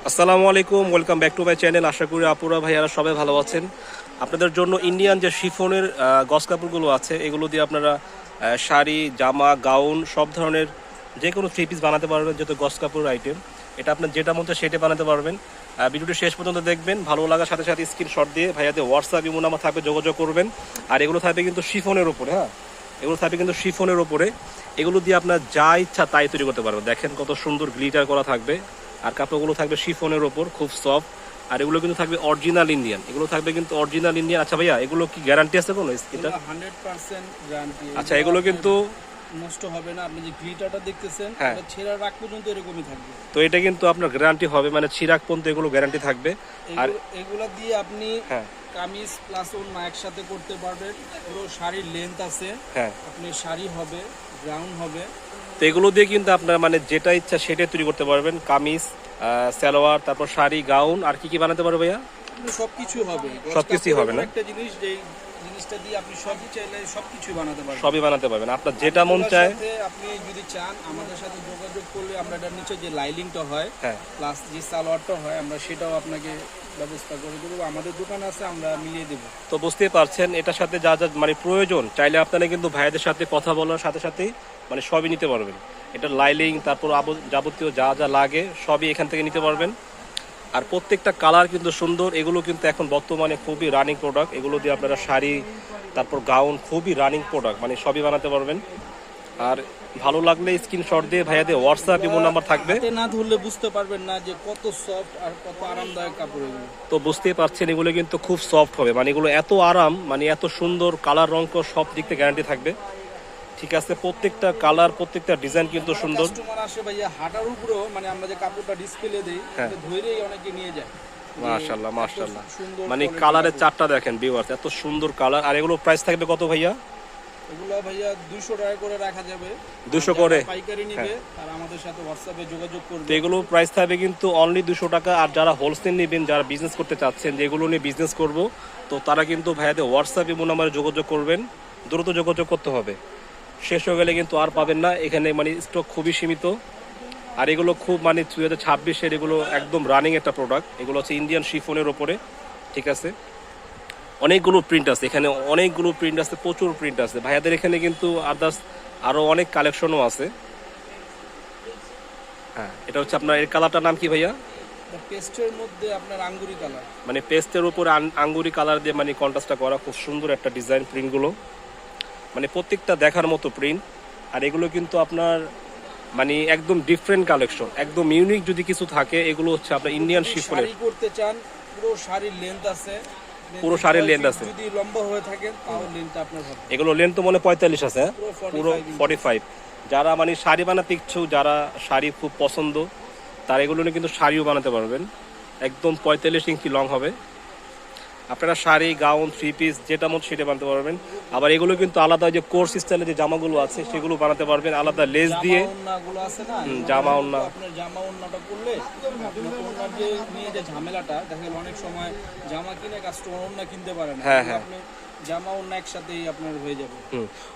আসসালামু আলাইকুম, welcome back to my channel. আশা করি আপুরা ভাইয়ারা সবাই ভালো আছেন। আপনাদের জন্য ইন্ডিয়ান যে শিফনের গস কাপড়গুলো আছে এগুলো দিয়ে আপনারা শাড়ি, জামা, গাউন সব ধরনের যে কোনো থ্রি পিস বানাতে পারবেন, যেহেতু গস কাপড়ের আইটেম। এটা আপনার যেটা মন চায় সেটা বানাতে পারবেন। ভিডিওটি শেষ পর্যন্ত দেখবেন, ভালো লাগার সাথে সাথে স্ক্রিনশট দিয়ে ভাইয়াদের হোয়াটসঅ্যাপ ইমো নাম্বার থাকবে, যোগাযোগ করবেন। আর এগুলো থাকবে কিন্তু শিফনের ওপরে, হ্যাঁ এগুলো থাকবে কিন্তু শিফনের ওপরে। এগুলো দিয়ে আপনার যা ইচ্ছা তাই তৈরি করতে পারবেন। দেখেন কত সুন্দর গ্লিটার করা থাকবে, আর কাপড়গুলো থাকবে শিফনের ওপর, খুব সফট। আর এগুলো কিন্তু থাকবে অরিজিনাল ইন্ডিয়ান, এগুলো থাকবে কিন্তু অরিজিনাল ইন্ডিয়ান। আচ্ছা ভাইয়া, এগুলো কি গ্যারান্টি আছে কোনো? এটা 100% গ্যারান্টি। আচ্ছা, এগুলো কিন্তু নষ্ট হবে না। আপনি যে গ্লিটারটা দেখতেছেন হ্যাঁ, এটা ছেঁড়ার আগ পর্যন্ত এরকমই থাকবে। তো এটা কিন্তু আপনার গ্যারান্টি হবে, মানে ছিরাক পর্যন্ত এগুলো গ্যারান্টি থাকবে। আর এগুলা দিয়ে আপনি হ্যাঁ কামিজ প্লাস ওড়না একসাথে করতে পারবেন। পুরো শাড়ির লেন্থ আছে, হ্যাঁ, আপনি শাড়ি হবে, গ্রাউন্ড হবে। তো এগুলো দিয়ে কিন্তু আপনার মানে যেটা ইচ্ছা সেটাই তৈরি করতে পারবেন। কামিজ, সালোয়ার, তারপর শাড়ি, গাউন, আর কি কি বানাতে পারবে ভাইয়া? আপনি সবকিছু হবে, সবকিছুই হবে না? একটা জিনিস যে জিনিসটা দিয়ে আপনি সবই চাইলে সবকিছু বানাতে পারবেন। সবই বানাতে পারবেন, আপনার যেটা মন চায়। আপনি যদি চান আমাদের সাথে যোগাযোগ করলে আমরা এটার নিচে যে লাইলিংটা হয় হ্যাঁ, প্লাস যে সালোয়ারটা হয় আমরা সেটাও আপনাকে ব্যবস্থা করে দেবো। আমাদের দোকান আছে, আমরা মিলিয়ে দেবো। তো বুঝতেই পারছেন এটার সাথে যা যা মানে প্রয়োজন, চাইলে আপনারা কিন্তু ভাইয়াদের সাথে কথা বলার সাথে সাথেই মানে সবই নিতে পারবেন। এটা লাইলিং, তারপর যাবতীয় যা যা লাগে সবই এখান থেকে নিতে পারবেন। আর প্রত্যেকটা কালার কিন্তু সুন্দর। এগুলো কিন্তু এখন বর্তমানে খুবই রানিং প্রোডাক্ট। এগুলো দিয়ে আপনারা শাড়ি, তারপর গাউন, খুবই রানিং প্রোডাক্ট, মানে সবই বানাতে পারবেন। আর ভালো লাগলে স্ক্রিনশট দিয়ে ভাইয়াদের হোয়াটসঅ্যাপ ইমো নাম্বার থাকবে। হাতে না ধরলে বুঝতে পারবেন না যে কত সফট আর কত আরামদায়ক কাপড় এগুলো। তো বুঝতেই পারছেন এগুলো কিন্তু খুব সফট হবে, মানে এগুলো এত আরাম, মানে এত সুন্দর কালার, রং সব দিক থেকে গ্যারান্টি থাকবে। ঠিক আছে, প্রত্যেকটা কালার, প্রত্যেকটা ডিজাইন কিন্তু সুন্দর। কাস্টমার আসে ভাইয়া হাঁটার উপরেও, মানে আমরা যে কাপড়টা ডিসপ্লে দেই ধরেই অনেকে নিয়ে যায়। মাশাআল্লাহ মাশাআল্লাহ, মানে কালারের চারটা দেখেন ভিউয়ার্স, এত সুন্দর কালার। আর এগুলো প্রাইস থাকবে কত ভাইয়া? এগুলো ভাইয়া 200 টাকা করে রাখা যাবে। 200 করে পাইকারি নিবে আর আমাদের সাথে হোয়াটসঅ্যাপে যোগাযোগ করবে। তো এগুলো প্রাইস থাকবে কিন্তু অনলি 200 টাকা। আর যারা হোলসেল নেবেন, যারা বিজনেস করতে চাচ্ছেন যে এগুলো নিয়ে বিজনেস করব, তো তারা কিন্তু ভাইয়াদের হোয়াটসঅ্যাপ ইমো নাম্বারে যোগাযোগ করবেন। দ্রুত যোগাযোগ করতে হবে, শেষ হয়ে গেলে কিন্তু আর পাবেন না। এখানে মানে স্টক খুবই সীমিত। আর এগুলো খুব মানে 2026-এর এগুলো একদম রানিং একটা প্রোডাক্ট। এগুলো হচ্ছে ইন্ডিয়ান শিফনের ওপরে। ঠিক আছে, অনেকগুলো প্রিন্ট আছে এখানে, অনেকগুলো প্রিন্ট আছে, প্রচুর প্রিন্ট আছে ভাইয়াদের এখানে, কিন্তু আদার্স আরও অনেক কালেকশনও আছে। হ্যাঁ, এটা হচ্ছে আপনার এর কালারটার নাম কি ভাইয়া? পেস্টের মধ্যে আপনার আঙ্গুরি কালার, মানে পেস্টের উপরে আঙ্গুরি কালার দিয়ে মানে কন্ট্রাস্টটা করা, খুব সুন্দর একটা ডিজাইন। প্রিন্টগুলো মানে প্রত্যেকটা দেখার মতো প্রিন্ট। আর এগুলো কিন্তু আপনার মানে একদম ডিফারেন্ট কালেকশন, একদম ইউনিক যদি কিছু থাকে এগুলো হচ্ছে আপনার ইন্ডিয়ান শিফনের। শাড়ি করতে চান, পুরো শাড়ির লেন্থ আছে, পুরো শাড়ির লেন্থ আছে। যদি লম্বা হয়ে থাকে তাও লেন্থটা আপনার হবে। এগুলো লেন্থ তো মনে 45 আছে, পুরো 45। যারা মানে শাড়ি বানাতে ইচ্ছুক, যারা শাড়ি খুব পছন্দ, তারা এগুলো নিয়ে কিন্তু শাড়িও বানাতে পারবেন। একদম 45 ইঞ্চি লং হবে। আপনারা শাড়ি, গাউন, থ্রি পিস যেটা মতো সেটা বানাতে পারবেন। আবার এগুলো কিন্তু আলাদা যে কোর্স স্টাইলের যে জামাগুলো আছে সেগুলো বানাতে পারবেন আলাদা লেস দিয়ে। ওন্নাগুলো আছে না, জামা ওন্না, আপনার জামা ওন্নাটা করলে আপনার ওন্নার যে নিয়ে যে ঝামেলাটা দেখেন, অনেক সময় জামা কিনে কাস্টমার ওন্না কিনতে পারে না। হ্যাঁ হ্যাঁ, আপনি জামা ওন্না একসাথেই আপনার হয়ে যাবে।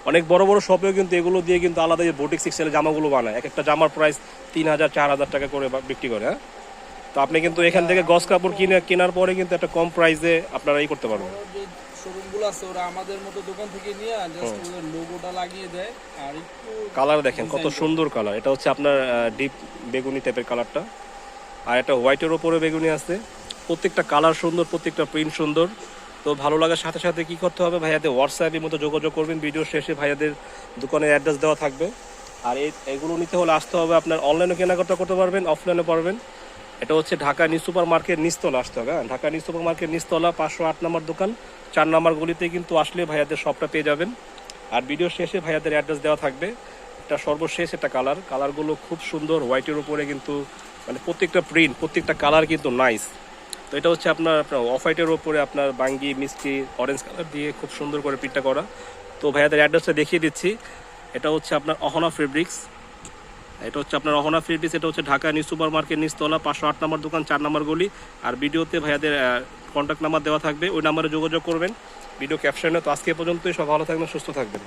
অনেক বড় বড় শপেও কিন্তু এগুলো দিয়ে কিন্তু আলাদা যে বুটিক স্টাইলের জামাগুলো বানায়। এক একটা জামার প্রাইস 3000-4000 টাকা করে বিক্রি করে। হ্যাঁ, তো আপনি কিন্তু এখান থেকে গস কাপড় কেনার পরে কিন্তু একটা কম প্রাইসে আপনারা এই করতে পারবেন। যে শোরুমগুলো আছে ওরা আমাদের মতো দোকান থেকে নিয়ে জাস্ট ওদের লোগোটা লাগিয়ে দেয়। আর একটু কালার দেখেন কত সুন্দর কালার। এটা হচ্ছে আপনার ডিপ বেগুনি টাইপের কালারটা, আর একটা হোয়াইটের ওপরে বেগুনি আছে। প্রত্যেকটা কালার সুন্দর, প্রত্যেকটা প্রিন্ট সুন্দর। তো ভালো লাগার সাথে সাথে কি করতে হবে, ভাইয়াদের হোয়াটসঅ্যাপের মতো যোগাযোগ করবেন। ভিডিও শেষে ভাইয়াদের দোকানের অ্যাড্রেস দেওয়া থাকবে। আর এগুলো নিতে হলে আসতে হবে আপনার, অনলাইনে কেনাকাটা করতে পারবেন, অফলাইনে পারবেন। এটা হচ্ছে ঢাকা নিউ সুপার মার্কেট নিচতলা আসতে হবে। হ্যাঁ, ঢাকা নিউ সুপার মার্কেট নিচতলা 508 নম্বর দোকান, 4 নম্বর গলিতে কিন্তু আসলে ভাইয়াদের শপটা পেয়ে যাবেন। আর ভিডিও শেষে ভাইয়াদের অ্যাড্রেস দেওয়া থাকবে। এটা সর্বশেষ একটা কালারগুলো খুব সুন্দর, হোয়াইটের উপরে কিন্তু মানে প্রত্যেকটা প্রিন্ট, প্রত্যেকটা কালার কিন্তু নাইস। তো এটা হচ্ছে আপনার অফ হোয়াইটের ওপরে আপনার বাঙ্গি, মিষ্টি, অরেঞ্জ কালার দিয়ে খুব সুন্দর করে প্রিন্টটা করা। তো ভাইয়াদের অ্যাড্রেসটা দেখিয়ে দিচ্ছি। এটা হচ্ছে আপনার অহনা ফেব্রিক্স। এটা হচ্ছে আপনার অহনা ফেব্রিক্স। এটা হচ্ছে ঢাকা নিউ সুপার মার্কেট নিচতলা 508 নম্বর দোকান, 4 নম্বর গলি। আর ভিডিওতে ভাইয়াদের কন্ট্যাক্ট নাম্বার দেওয়া থাকবে, ওই নাম্বারে যোগাযোগ করবেন ভিডিও ক্যাপশনে। তো আজকে পর্যন্তই, সব ভালো থাকবেন, সুস্থ থাকবেন।